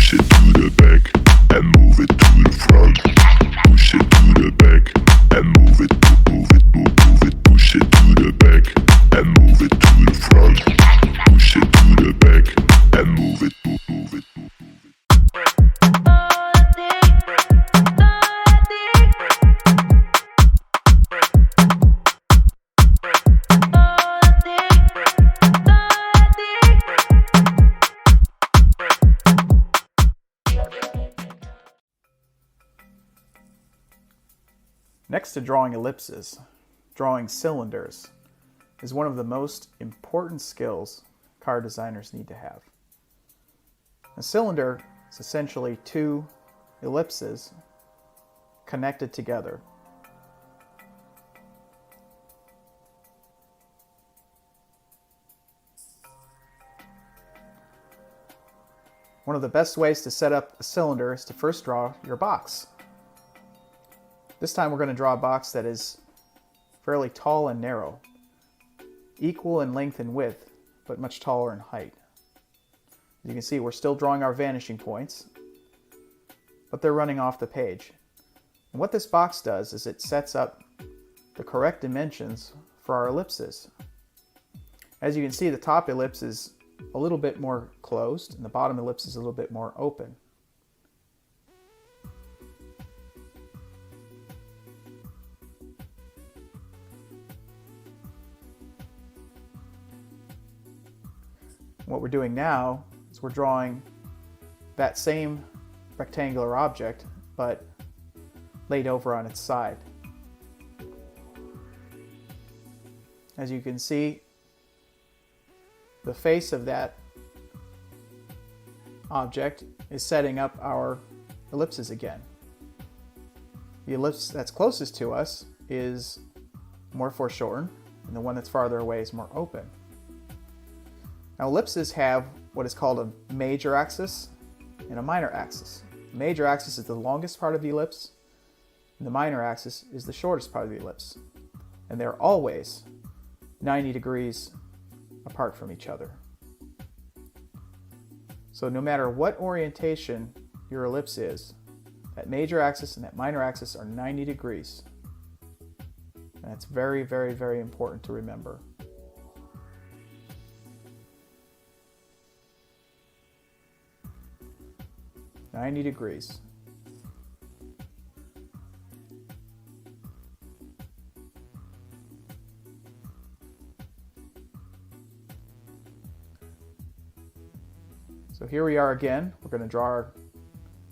Push it to the back and move it to the front. Push it to the back and move it, move it, move it. Push it to the back and move it to the front. Push it to the back and move it, move it, move it. Next to drawing ellipses, drawing cylinders is one of the most important skills car designers need to have. A cylinder is essentially two ellipses connected together. One of the best ways to set up a cylinder is to first draw your box. This time we're going to draw a box that is fairly tall and narrow, equal in length and width, but much taller in height. As you can see, we're still drawing our vanishing points, but they're running off the page. And what this box does is it sets up the correct dimensions for our ellipses. As you can see, the top ellipse is a little bit more closed, and the bottom ellipse is a little bit more open. What we're doing now is we're drawing that same rectangular object, but laid over on its side. As you can see, the face of that object is setting up our ellipses again. The ellipse that's closest to us is more foreshortened, and the one that's farther away is more open. Now, ellipses have what is called a major axis and a minor axis. The major axis is the longest part of the ellipse, and the minor axis is the shortest part of the ellipse. And they're always 90 degrees apart from each other. So no matter what orientation your ellipse is, that major axis and that minor axis are 90 degrees. And that's very, very, very important to remember. "90 degrees. So here we are again. We're going to draw our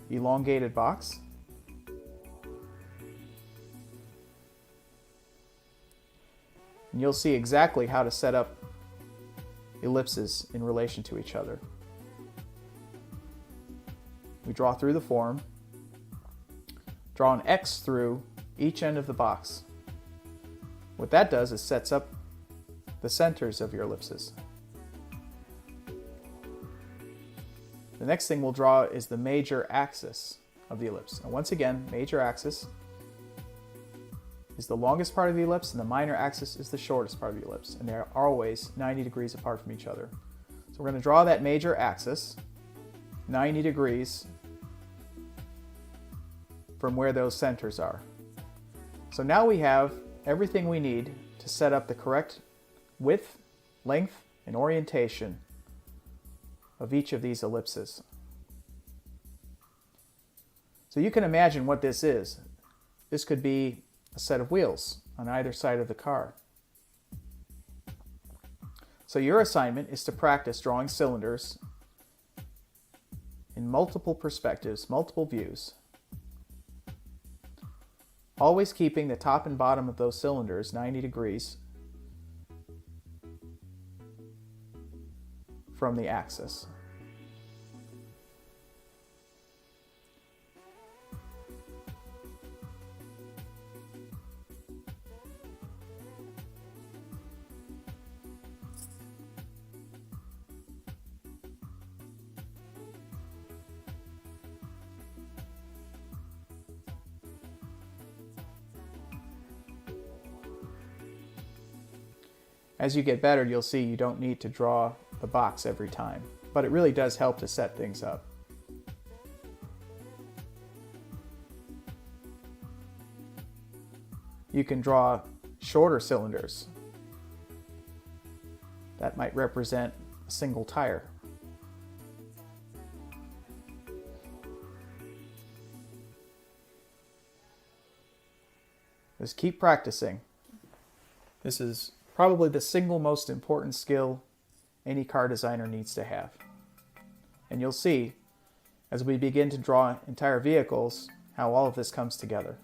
elongated box. And you'll see exactly how to set up ellipses in relation to each other. We draw through the form, draw an X through each end of the box. What that does is sets up the centers of your ellipses. The next thing we'll draw is the major axis of the ellipse. And once again, major axis is the longest part of the ellipse, and the minor axis is the shortest part of the ellipse, and they're always 90 degrees apart from each other. So we're going to draw that major axis 90 degrees from where those centers are. So now we have everything we need to set up the correct width, length, and orientation of each of these ellipses. So you can imagine what this is. This could be a set of wheels on either side of the car. So your assignment is to practice drawing cylinders in multiple perspectives, multiple views, always keeping the top and bottom of those cylinders 90 degrees from the axis. As you get better, you'll see you don't need to draw the box every time, but it really does help to set things up. you can draw shorter cylinders. That might represent a single tire. Just keep practicing. This is probably the single most important skill any car designer needs to have. And you'll see, as we begin to draw entire vehicles, how all of this comes together.